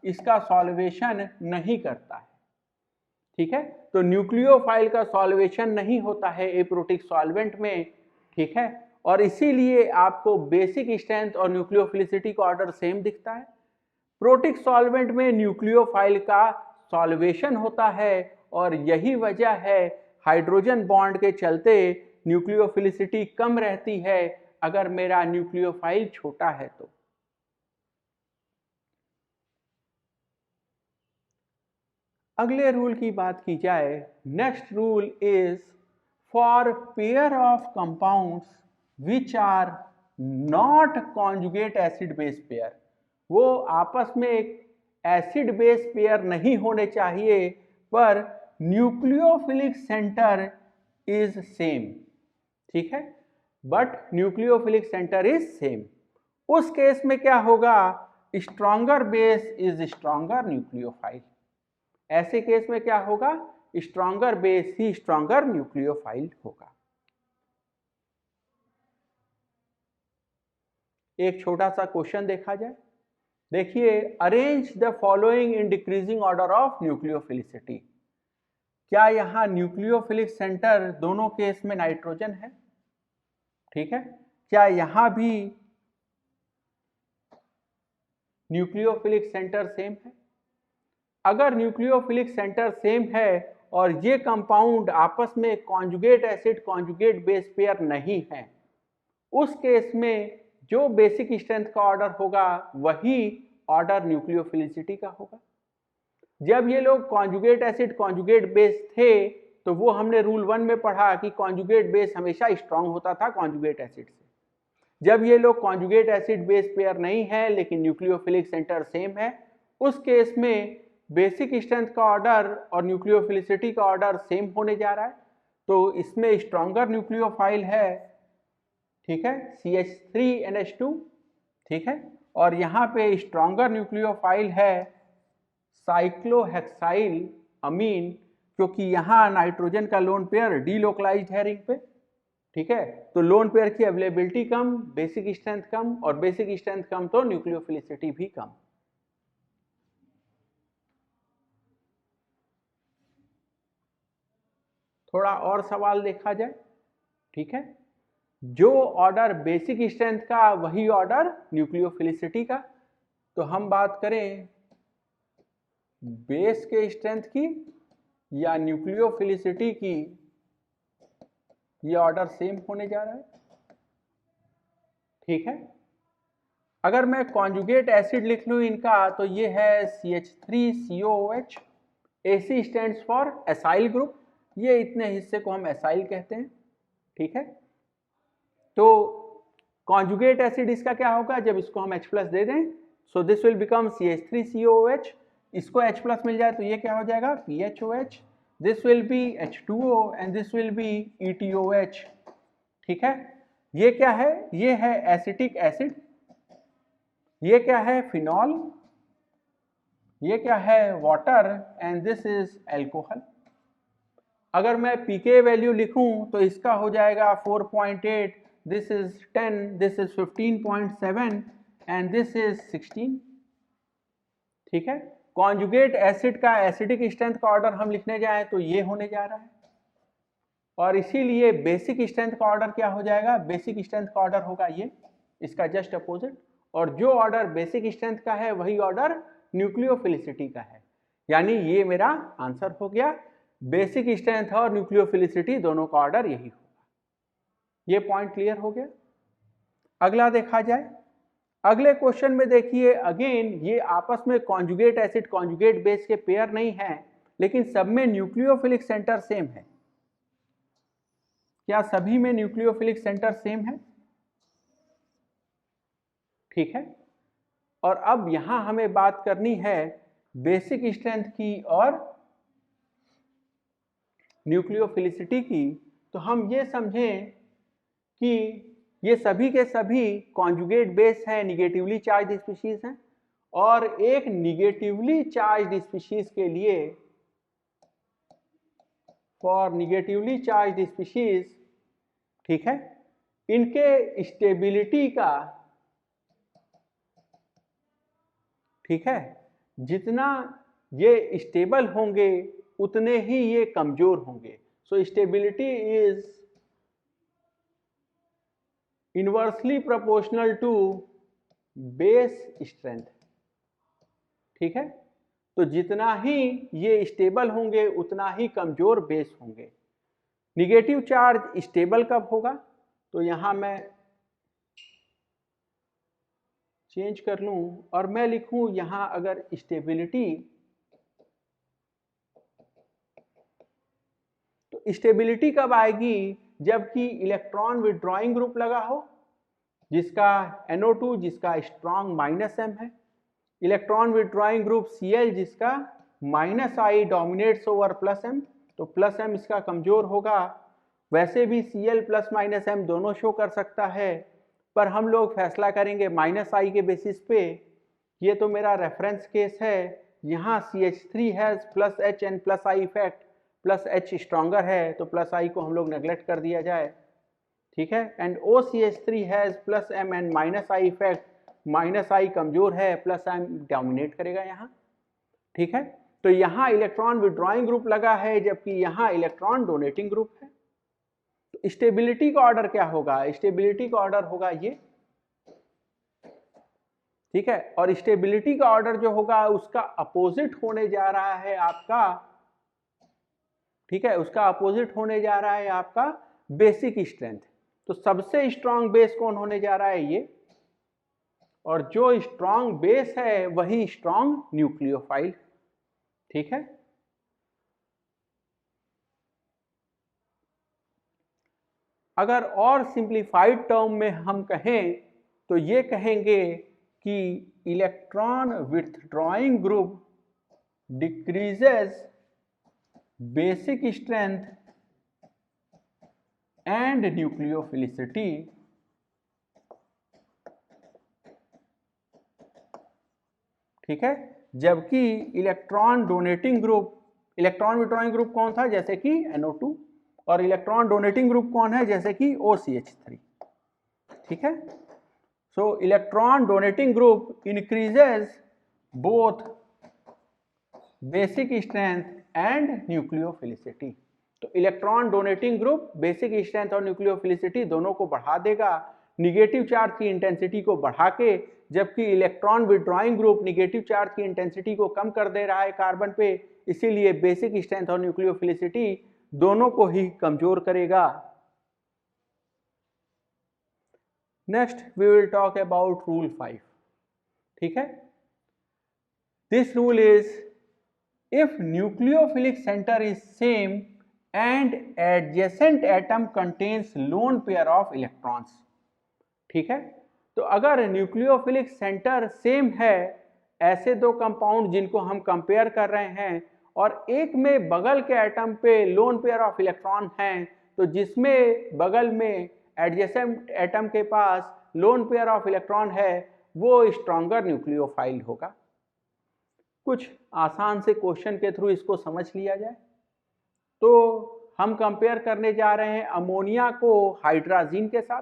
A: इसका सॉल्वेशन नहीं करता है। ठीक है, तो न्यूक्लियोफाइल का सॉल्वेशन नहीं होता है एप्रोटिक सॉल्वेंट में। ठीक है, और इसीलिए आपको बेसिक स्ट्रेंथ और न्यूक्लियोफिलिसिटी का ऑर्डर सेम दिखता है। प्रोटिक सॉल्वेंट में न्यूक्लियोफाइल का सॉल्वेशन होता है और यही वजह है हाइड्रोजन बॉन्ड के चलते न्यूक्लियोफिलिसिटी कम रहती है अगर मेरा न्यूक्लियोफाइल छोटा है तो। अगले रूल की बात की जाए, next rule is for pair of compounds which are not conjugate acid base pair. वो आपस में एक एसिड बेस पेयर नहीं होने चाहिए पर न्यूक्लियोफिलिक सेंटर इज सेम। ठीक है, but nucleophilic centre is same. उस केस में क्या होगा, stronger base is stronger nucleophile. ऐसे केस में क्या होगा, स्ट्रॉन्गर बेस ही स्ट्रॉन्गर न्यूक्लियोफाइल होगा। एक छोटा सा क्वेश्चन देखा जाए। देखिए, arrange the following in decreasing order of nucleophilicity. क्या यहाँ न्यूक्लियोफिलिक सेंटर दोनों केस में नाइट्रोजन है? ठीक है। क्या यहाँ भी न्यूक्लियोफिलिक सेंटर सेम है? अगर न्यूक्लियोफिलिक सेंटर सेम है और ये कंपाउंड आपस में conjugate acid conjugate base pair नहीं है, उस केस में जो बेसिक स्ट्रेंथ का ऑर्डर होगा वही ऑर्डर न्यूक्लियोफिलिसिटी का होगा। जब ये लोग कॉन्जुगेट एसिड कॉन्जुगेट बेस थे तो वो हमने रूल 1 में पढ़ा कि कॉन्जुगेट बेस हमेशा स्ट्रांग होता था कॉन्जुगेट एसिड से। जब ये लोग कॉन्जुगेट एसिड बेस पेयर नहीं है लेकिन न्यूक्लियोफिलिक सेंटर सेम है, उस केस में बेसिक स्ट्रेंथ का ऑर्डर और न्यूक्लियोफिलिसिटी का ऑर्डर सेम होने जा रहा है, तो इसमें स्ट्रॉन्गर न्यूक्लियोफाइल है, ठीक है, CH3NH2, ठीक है, और यहाँ पे स्ट्रॉन्गर न्यूक्लियोफाइल है साइक्लोहेक्साइल अमीन, क्योंकि यहाँ नाइट्रोजन का लोन पेयर डीलोकलाइज्ड है रिंग पे, ठीक है। तो लोन पेयर की अवेलेबिलिटी कम, बेसिक स्ट्रेंथ कम, और बेसिक स्ट्रेंथ कम तो न्यूक्लियोफिलिसिटी भी कम। थोड़ा और सवाल देखा जाए, ठीक है। जो ऑर्डर बेसिक स्ट्रेंथ का वही ऑर्डर न्यूक्लियोफिलिसिटी का। तो हम बात करें बेस के स्ट्रेंथ की या न्यूक्लियोफिलिसिटी की, ये ऑर्डर सेम होने जा रहा है, ठीक है। अगर मैं कॉन्जुगेट एसिड लिख लूं इनका तो ये है CH3COOH, AC stands for acyl group, ये इतने हिस्से को हम एसाइल कहते हैं, ठीक है। तो कॉन्जुगेट एसिड इसका क्या होगा, जब इसको हम H+ दे दें, so this will become CH3COOH, इसको H+ मिल जाए तो ये क्या हो जाएगा PHOH, this will be H2O and this will be ETOH, ठीक है। ये क्या है, ये है एसिटिक एसिड, ये क्या है फिनॉल, ये क्या है water and this is alcohol. अगर मैं pK वैल्यू लिखूं तो इसका हो जाएगा 4.8, this is 10, this is 15.7 and this is 16, ठीक है। कॉन्जुगेट एसिड का एसिडिक स्ट्रेंथ का ऑर्डर हम लिखने जाएं तो ये होने जा रहा है, और इसीलिए बेसिक स्ट्रेंथ का ऑर्डर क्या हो जाएगा, बेसिक स्ट्रेंथ का ऑर्डर होगा ये, इसका जस्ट अपोजिट, और जो ऑर्डर बेसिक स्ट्रेंथ का है वही ऑर्डर न्यूक्लियोफिलिसिटी का है। यानी ये मेरा आंसर हो गया, बेसिक स्ट्रेंथ और न्यूक्लियोफिलिसिटी दोनों का ऑर्डर यही होगा। ये पॉइंट क्लियर हो गया। अगला देखा जाए, अगले क्वेश्चन में देखिए, अगेन ये आपस में कॉन्जुगेट एसिड कॉन्जुगेट बेस के पेयर नहीं है लेकिन सब में न्यूक्लियोफिलिक सेंटर सेम है। क्या सभी में न्यूक्लियोफिलिक सेंटर सेम है? ठीक है। और अब यहां हमें बात करनी है बेसिक स्ट्रेंथ की और न्यूक्लियोफिलिसिटी की। तो हम ये समझें कि ये सभी के सभी कॉन्जुगेट बेस हैं, निगेटिवली चार्ज स्पीशीज हैं, और एक निगेटिवली चार्ज स्पीशीज के लिए, फॉर निगेटिवली चार्ज स्पीशीज, ठीक है, इनके स्टेबिलिटी का, ठीक है, जितना ये स्टेबल होंगे उतने ही ये कमजोर होंगे। So stability is inversely proportional to base strength, ठीक है। तो जितना ही ये स्टेबल होंगे उतना ही कमजोर बेस होंगे। निगेटिव चार्ज स्टेबल कब होगा, तो यहां मैं चेंज कर लूं और मैं लिखूं यहां अगर स्टेबिलिटी, तो स्टेबिलिटी कब आएगी, जबकि इलेक्ट्रॉन विड्रॉइंग ग्रुप लगा हो जिसका NO2 जिसका स्ट्रॉन्ग -M है, इलेक्ट्रॉन विड्रॉइंग ग्रुप Cl जिसका -I डोमिनेट्स ओवर +M, तो +M इसका कमजोर होगा, वैसे भी Cl प्लस माइनस m दोनों शो कर सकता है, पर हम लोग फैसला करेंगे -I के बेसिस पे। ये तो मेरा रेफरेंस केस है, यहाँ CH3 has plus H and plus I effect, plus H stronger है तो प्लस I को हम लोग नेग्लेक्ट कर दिया जाए, ठीक है। And OCH3 has plus M and minus I effect, minus I कमजोर है, प्लस M डोमिनेट करेगा यहाँ, ठीक है। तो यहाँ इलेक्ट्रॉन विड्रॉइंग ग्रुप लगा है, जबकि यहाँ इलेक्ट्रॉन डोनेटिंग ग्रुप है। तो स्टेबिलिटी का ऑर्डर क्या होगा? स्टेबिलिटी का ऑर्डर होगा ये, ठीक है। और स्टेबिलिटी का ऑर्डर जो होगा उसका अपोजिट होने जा रहा है आपका, ठीक है, उसका अपोजिट होने जा रहा है आपका बेसिक स्ट्रेंथ। तो सबसे स्ट्रांग बेस कौन होने जा रहा है? ये। और जो स्ट्रांग बेस है वही स्ट्रांग न्यूक्लियोफाइल, ठीक है। अगर और सिंप्लीफाइड टर्म में हम कहें तो ये कहेंगे कि electron withdrawing group decreases basic strength and nucleophilicity, ठीक है। जबकि electron donating group, electron withdrawing group कौन था? जैसे कि NO2, और इलेक्ट्रॉन डोनेटिंग ग्रुप कौन है? जैसे कि OCH3, ठीक है। So electron donating group increases both basic strength and nucleophilicity. तो electron donating group basic strength और न्यूक्लियोफिलिसिटी दोनों को बढ़ा देगा, निगेटिव चार्ज की इंटेंसिटी को बढ़ा के, जबकि electron withdrawing group negative charge की इंटेंसिटी को कम कर दे रहा है कार्बन पे, इसीलिए बेसिक स्ट्रेंथ और न्यूक्लियोफिलिसिटी दोनों को ही कमजोर करेगा। Next we will talk about rule 5, ठीक है। This rule is if nucleophilic center is same and adjacent atom contains lone pair of electrons, ठीक है। तो अगर न्यूक्लियोफिलिक सेंटर सेम है, ऐसे दो कंपाउंड जिनको हम कंपेयर कर रहे हैं, और एक में बगल के एटम पे लोन पेयर ऑफ इलेक्ट्रॉन हैं, तो जिसमें बगल में एडजेसेंट एटम के पास लोन पेयर ऑफ इलेक्ट्रॉन है वो स्ट्रॉन्गर न्यूक्लियोफाइल होगा। कुछ आसान से क्वेश्चन के थ्रू इसको समझ लिया जाए तो हम कंपेयर करने जा रहे हैं अमोनिया को हाइड्राजीन के साथ,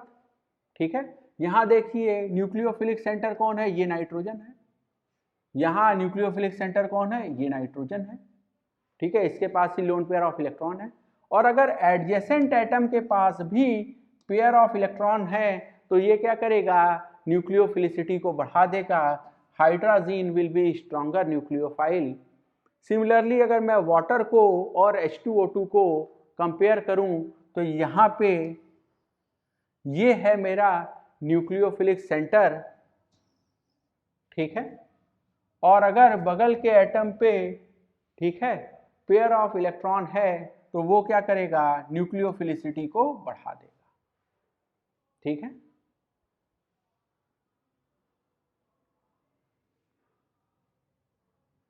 A: ठीक है। यहाँ देखिए न्यूक्लियोफिलिक सेंटर कौन है? ये नाइट्रोजन है। यहाँ न्यूक्लियोफिलिक सेंटर कौन है? ये नाइट्रोजन है, ठीक है। इसके पास ही लोन पेयर ऑफ इलेक्ट्रॉन है, और अगर एडजेसेंट एटम के पास भी पेयर ऑफ इलेक्ट्रॉन है तो ये क्या करेगा? न्यूक्लियोफिलिसिटी को बढ़ा देगा। Hydrazine will be stronger nucleophile. Similarly अगर मैं वाटर को और H2O2 को कंपेयर करूं तो यहाँ पे ये है मेरा न्यूक्लियोफिलिक सेंटर, ठीक है। और अगर बगल के एटम पे, ठीक है, पेयर ऑफ इलेक्ट्रॉन है तो वो क्या करेगा? न्यूक्लियोफिलिसिटी को बढ़ा देगा, ठीक है।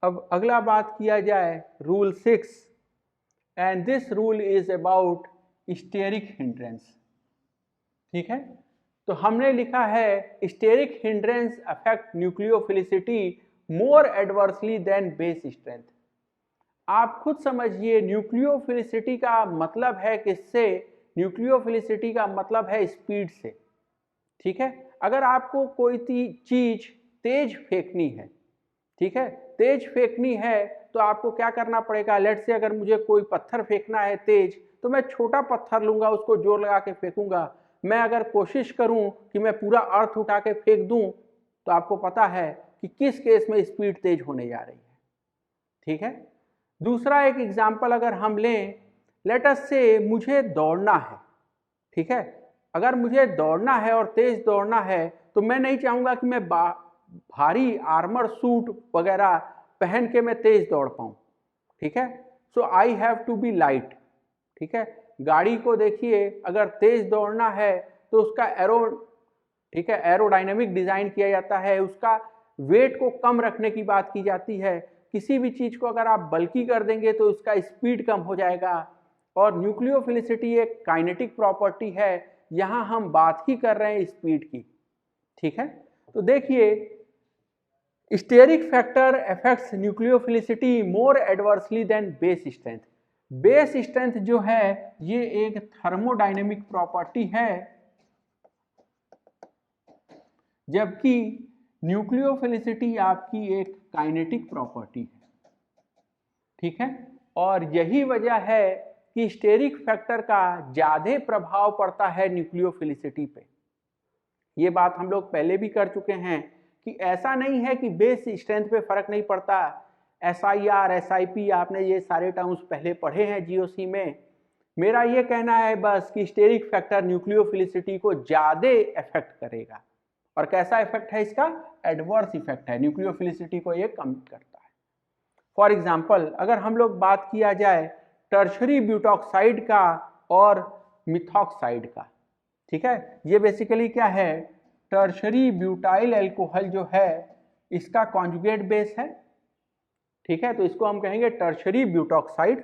A: अब अगला बात किया जाए rule 6, and this rule is about steric hindrance, ठीक है। तो हमने लिखा है steric hindrance affect nucleophilicity more adversely than base strength. आप खुद समझिए, न्यूक्लियोफिलिसिटी का मतलब है किससे? न्यूक्लियोफिलिसिटी का मतलब है स्पीड से, ठीक है। अगर आपको कोई चीज तेज फेंकनी है, ठीक है, तेज फेंकनी है तो आपको क्या करना पड़ेगा? लेट से अगर मुझे कोई पत्थर फेंकना है तेज, तो मैं छोटा पत्थर लूंगा, उसको जोर लगा के फेंकूंगा। मैं अगर कोशिश करूं कि मैं पूरा अर्थ उठा के फेंक दूं तो आपको पता है कि किस केस में स्पीड तेज होने जा रही है, ठीक है। दूसरा एक एग्जाम्पल अगर हम लें, लेट अस से मुझे दौड़ना है, ठीक है। अगर मुझे दौड़ना है और तेज दौड़ना है तो मैं नहीं चाहूंगा कि मैं भारी आर्मर सूट वगैरह पहन के मैं तेज दौड़ पाऊं, ठीक है। So I have to be light, ठीक है। गाड़ी को देखिए, अगर तेज दौड़ना है तो उसका ठीक है, एरोडायनेमिक डिजाइन किया जाता है, उसका वेट को कम रखने की बात की जाती है। किसी भी चीज को अगर आप बल्की कर देंगे तो उसका स्पीड कम हो जाएगा, और न्यूक्लियोफिलिसिटी एक काइनेटिक प्रॉपर्टी है, यहाँ हम बात ही कर रहे हैं स्पीड की, ठीक है। तो देखिए, steric factor affects nucleophilicity more adversely than base strength. Base strength जो है ये एक थर्मोडायनेमिक प्रॉपर्टी है, जबकि न्यूक्लियोफिलिसिटी आपकी एक काइनेटिक प्रॉपर्टी है, ठीक है। और यही वजह है कि स्टेरिक फैक्टर का ज्यादा प्रभाव पड़ता है न्यूक्लियोफिलिसिटी पे। ये बात हम लोग पहले भी कर चुके हैं कि ऐसा नहीं है कि बेस स्ट्रेंथ पे फर्क नहीं पड़ता। SIR, SIP आपने ये सारे टर्म्स पहले पढ़े हैं GOC में। मेरा ये कहना है बस कि स्टेरिक फैक्टर न्यूक्लियोफिलिसिटी को ज्यादा इफेक्ट करेगा। और कैसा इफेक्ट है इसका? एडवर्स इफेक्ट है, न्यूक्लियोफिलिसिटी को ये कम करता है। फॉर एग्जाम्पल, अगर हम लोग बात किया जाए टर्शरी ब्यूटॉक्साइड का और मिथॉक्साइड का, ठीक है, ये बेसिकली क्या है, टर्शरी ब्यूटाइल अल्कोहल जो है इसका कॉन्जुगेट बेस है, ठीक है। तो इसको हम कहेंगे टर्शरी ब्यूटॉक्साइड,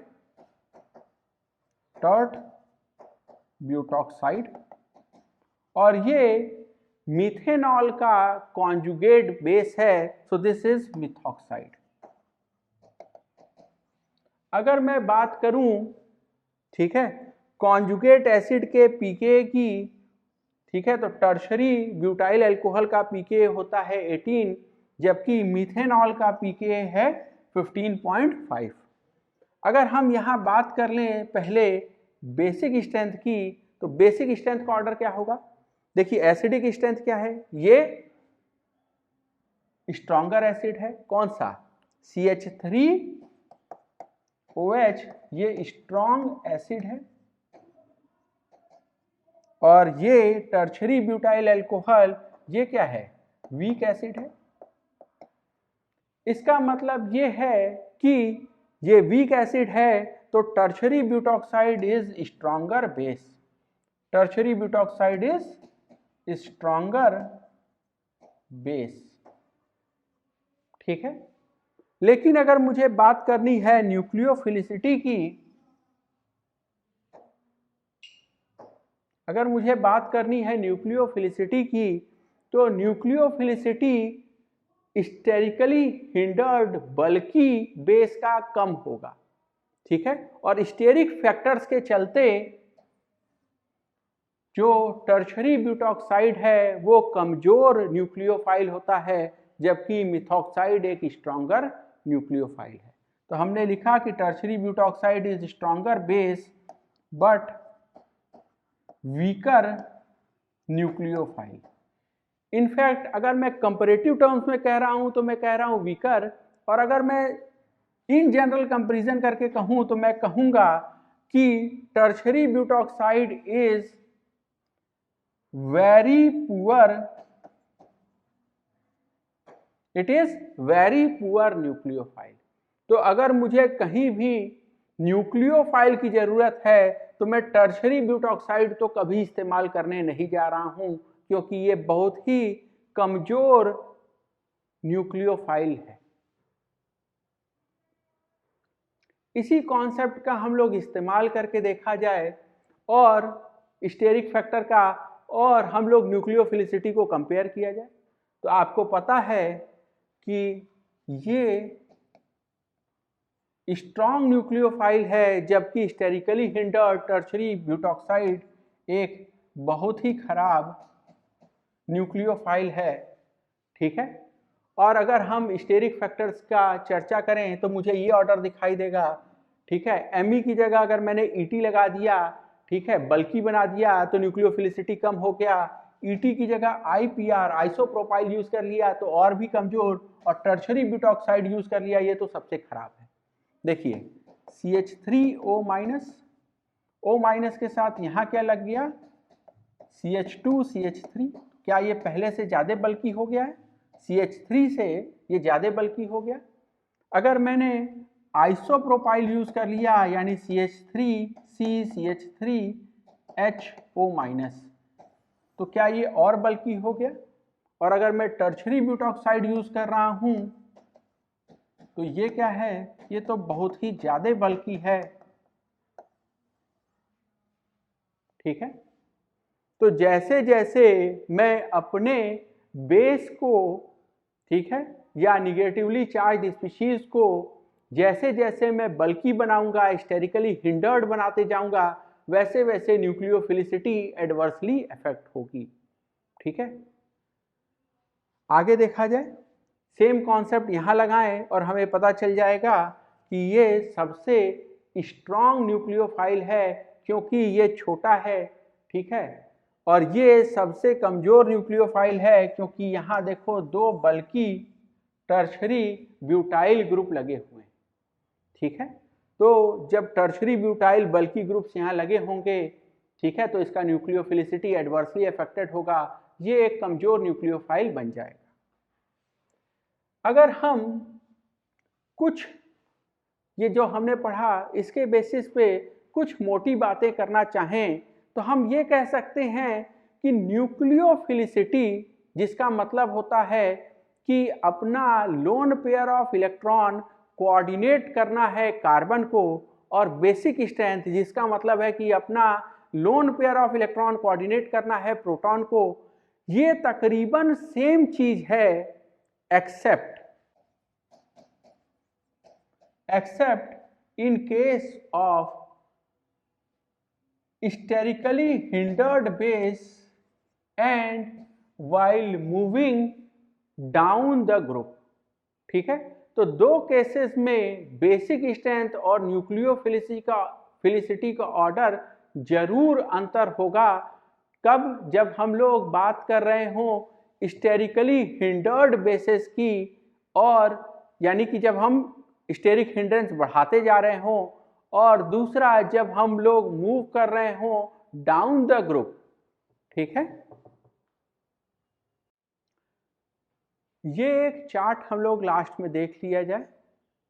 A: टर्ट ब्यूटॉक्साइड, और ये मिथेनॉल का कॉन्जुगेट बेस है, सो दिस इज मिथॉक्साइड। अगर मैं बात करूं, ठीक है, कॉन्जुगेट एसिड के पीके की, ठीक है, तो टर्शरी ब्यूटाइल अल्कोहल का पीके होता है 18, जबकि मिथेनॉल का पीके है 15.5। अगर हम यहाँ बात कर लें पहले बेसिक स्ट्रेंथ की, तो बेसिक स्ट्रेंथ का ऑर्डर क्या होगा? देखिए, एसिडिक स्ट्रेंथ क्या है, ये स्ट्रॉन्गर एसिड है, कौन सा? CH3OH, ये स्ट्रॉन्ग एसिड है, और ये टर्शरी ब्यूटाइल अल्कोहल ये क्या है? वीक एसिड है। इसका मतलब ये है कि ये वीक एसिड है, तो tertiary butoxide is stronger base, tertiary butoxide is stronger base, ठीक है। लेकिन अगर मुझे बात करनी है न्यूक्लियोफिलिसिटी की, अगर मुझे बात करनी है न्यूक्लियोफिलिसिटी की, तो न्यूक्लियोफिलिसिटी स्टेरिकली हिंडर्ड बल्कि बेस का कम होगा, ठीक है। और स्टेरिक फैक्टर्स के चलते जो टर्शरी ब्यूटॉक्साइड है वो कमजोर न्यूक्लियोफाइल होता है, जबकि मिथॉक्साइड एक स्ट्रॉन्गर न्यूक्लियोफाइल है। तो हमने लिखा कि tertiary butoxide is stronger base but weaker nucleophile. In fact अगर मैं कंपैरेटिव टर्म्स में कह रहा हूं तो मैं कह रहा हूं वीकर, और अगर मैं इन जनरल कंपैरिजन करके कहूं तो मैं कहूंगा कि tertiary butoxide is very poor, it is very poor nucleophile. तो अगर मुझे कहीं भी न्यूक्लियोफाइल की जरूरत है तो मैं टर्शरी ब्यूटॉक्साइड तो कभी इस्तेमाल करने नहीं जा रहा हूं, क्योंकि ये बहुत ही कमजोर न्यूक्लियोफाइल है। इसी कॉन्सेप्ट का हम लोग इस्तेमाल करके देखा जाए और स्टेरिक फैक्टर का, और हम लोग न्यूक्लियोफिलिसिटी को कंपेयर किया जाए, तो आपको पता है कि ये स्ट्रॉन्ग न्यूक्लियोफाइल है, जबकि स्टेरिकली हिंडर्ड टर्शरी ब्यूटॉक्साइड एक बहुत ही खराब न्यूक्लियोफाइल है, ठीक है। और अगर हम स्टेरिक फैक्टर्स का चर्चा करें तो मुझे ये ऑर्डर दिखाई देगा, ठीक है। Me की जगह अगर मैंने ET लगा दिया, ठीक है, बल्कि बना दिया, तो न्यूक्लियोफिलिसिटी कम हो गया। ET की जगह IPR आइसोप्रोपाइल यूज कर लिया तो और भी कमजोर, और टर्शरी ब्यूटॉक्साइड यूज कर लिया, ये तो सबसे खराब है। देखिए CH3O-, O- के साथ यहाँ क्या लग गया? CH2 CH3, क्या ये पहले से ज्यादा बल्कि हो गया है? CH3 से ये ज्यादा बल्कि हो गया। अगर मैंने आइसोप्रोपाइल यूज कर लिया, यानी CH3C CH3HO-, तो क्या ये और बल्कि हो गया? और अगर मैं टर्शरी ब्यूटॉक्साइड यूज कर रहा हूं तो ये क्या है? ये तो बहुत ही ज्यादा बल्कि है, ठीक है। तो जैसे जैसे मैं अपने बेस को, ठीक है, या निगेटिवली चार्ज स्पीशीज को जैसे जैसे मैं बल्की बनाऊंगा, स्टेरिकली हिंडर्ड बनाते जाऊंगा, वैसे वैसे न्यूक्लियोफिलिसिटी एडवर्सली अफेक्ट होगी। ठीक है, आगे देखा जाए, सेम कॉन्सेप्ट यहां लगाएं और हमें पता चल जाएगा कि ये सबसे स्ट्रॉन्ग न्यूक्लियोफाइल है क्योंकि ये छोटा है। ठीक है, और ये सबसे कमजोर न्यूक्लियोफाइल है क्योंकि यहां देखो दो बल्कि टर्शरी ब्यूटाइल ग्रुप लगे हुए हैं। ठीक है, तो जब टर्शरी ब्यूटाइल बल्कि ग्रुप्स यहाँ लगे होंगे, ठीक है, तो इसका न्यूक्लियोफिलिसिटी एडवर्सली अफेक्टेड होगा, ये एक कमजोर न्यूक्लियोफाइल बन जाएगा। अगर हम कुछ ये जो हमने पढ़ा इसके बेसिस पे कुछ मोटी बातें करना चाहें तो हम ये कह सकते हैं कि न्यूक्लियोफिलिसिटी, जिसका मतलब होता है कि अपना lone pair of electron coordinate करना है कार्बन को, और बेसिक स्ट्रेंथ, जिसका मतलब है कि अपना lone pair of electron coordinate करना है प्रोटॉन को, ये तकरीबन सेम चीज है except in case of sterically hindered base and while moving down the group। ठीक है, तो दो केसेस में बेसिक स्ट्रेंथ और न्यूक्लियोफिलिसिटी का ऑर्डर जरूर अंतर होगा। कब? जब हम लोग बात कर रहे हों स्टेरिकली हिंडर्ड बेसिस की, और यानी कि जब हम स्टेरिक हिंड्रेंस बढ़ाते जा रहे हों, और दूसरा जब हम लोग मूव कर रहे हों डाउन द ग्रुप। ठीक है, ये एक चार्ट हम लोग लास्ट में देख लिया जाए।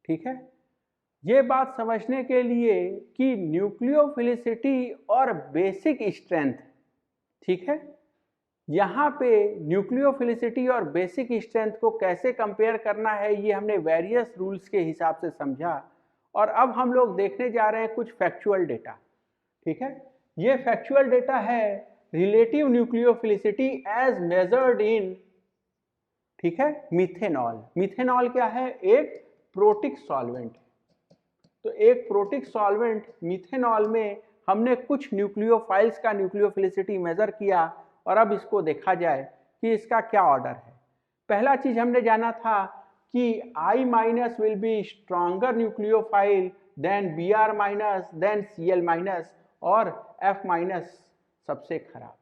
A: ठीक है, ये बात समझने के लिए कि न्यूक्लियोफिलिसिटी और बेसिक स्ट्रेंथ, ठीक है, यहाँ पे न्यूक्लियोफिलिसिटी और बेसिक स्ट्रेंथ को कैसे कंपेयर करना है ये हमने वेरियस रूल्स के हिसाब से समझा, और अब हम लोग देखने जा रहे हैं कुछ फैक्चुअल डेटा। ठीक है, ये फैक्चुअल डेटा है relative nucleophilicity as measured in, ठीक है, मिथेनॉल। मिथेनॉल क्या है? एक प्रोटिक सॉल्वेंट है। तो एक प्रोटिक सॉल्वेंट मिथेनॉल में हमने कुछ न्यूक्लियोफाइल्स का न्यूक्लियोफिलिसिटी मेजर किया, और अब इसको देखा जाए कि इसका क्या ऑर्डर है। पहला चीज हमने जाना था कि I minus will be stronger nucleophile then Br minus then Cl minus, और F माइनस सबसे खराब।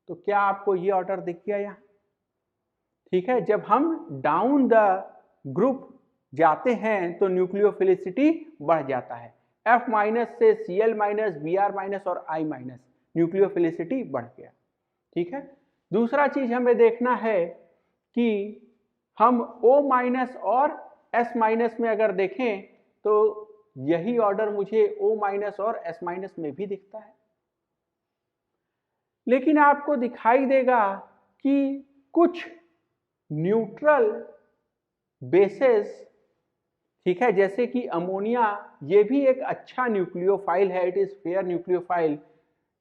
A: तो क्या आपको ये ऑर्डर दिख गया यहाँ? ठीक है, जब हम डाउन द ग्रुप जाते हैं तो न्यूक्लियोफिलिसिटी बढ़ जाता है। F माइनस से Cl माइनस, Br माइनस और I माइनस, न्यूक्लियोफिलिसिटी बढ़ गया। ठीक है, दूसरा चीज हमें देखना है कि हम O माइनस और S माइनस में अगर देखें तो यही ऑर्डर मुझे O माइनस और S माइनस में भी दिखता है। लेकिन आपको दिखाई देगा कि कुछ न्यूट्रल बेसेस, ठीक है, जैसे कि अमोनिया, ये भी एक अच्छा न्यूक्लियोफाइल है, इट इज फेयर न्यूक्लियोफाइल,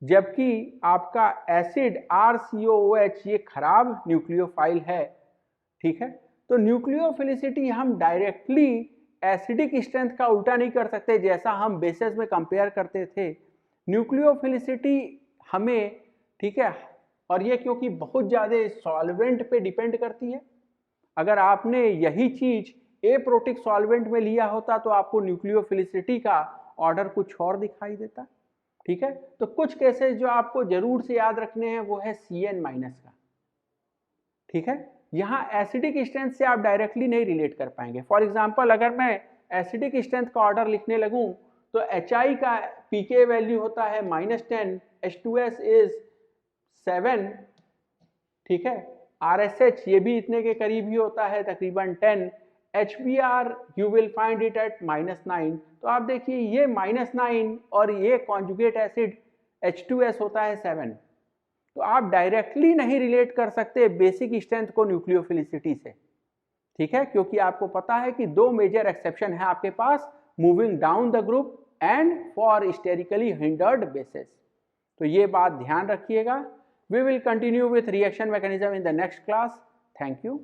A: जबकि आपका एसिड RCOOH ये खराब न्यूक्लियोफाइल है। ठीक है, तो न्यूक्लियोफिलिसिटी हम डायरेक्टली एसिडिक स्ट्रेंथ का उल्टा नहीं कर सकते जैसा हम बेसेस में कंपेयर करते थे। न्यूक्लियोफिलिसिटी हमें, ठीक है, और ये क्योंकि बहुत ज़्यादा सॉल्वेंट पे डिपेंड करती है। अगर आपने यही चीज एप्रोटिक सॉल्वेंट में लिया होता तो आपको न्यूक्लियोफिलिसिटी का ऑर्डर कुछ और दिखाई देता। ठीक है, तो कुछ केसेस जो आपको जरूर से याद रखने हैं वो है Cn माइनस का। ठीक है, यहाँ एसिडिक स्ट्रेंथ से आप डायरेक्टली नहीं रिलेट कर पाएंगे। फॉर एग्जांपल अगर मैं एसिडिक स्ट्रेंथ का ऑर्डर लिखने लगूं तो HI का pK वैल्यू होता है -10, H2S इज 7, ठीक है, RSH ये भी इतने के करीब ही होता है, तकरीबन 10, HBr you will find it at -9। तो आप देखिए ये -9 और ये कॉन्जुगेट एसिड H2S होता है 7। तो आप डायरेक्टली नहीं रिलेट कर सकते बेसिक स्ट्रेंथ को न्यूक्लियोफिलिसिटी से। ठीक है, क्योंकि आपको पता है कि दो मेजर एक्सेप्शन है आपके पास, moving down the group and for sterically hindered bases. तो ये बात ध्यान रखिएगा। We will continue with reaction mechanism in the next class. Thank you.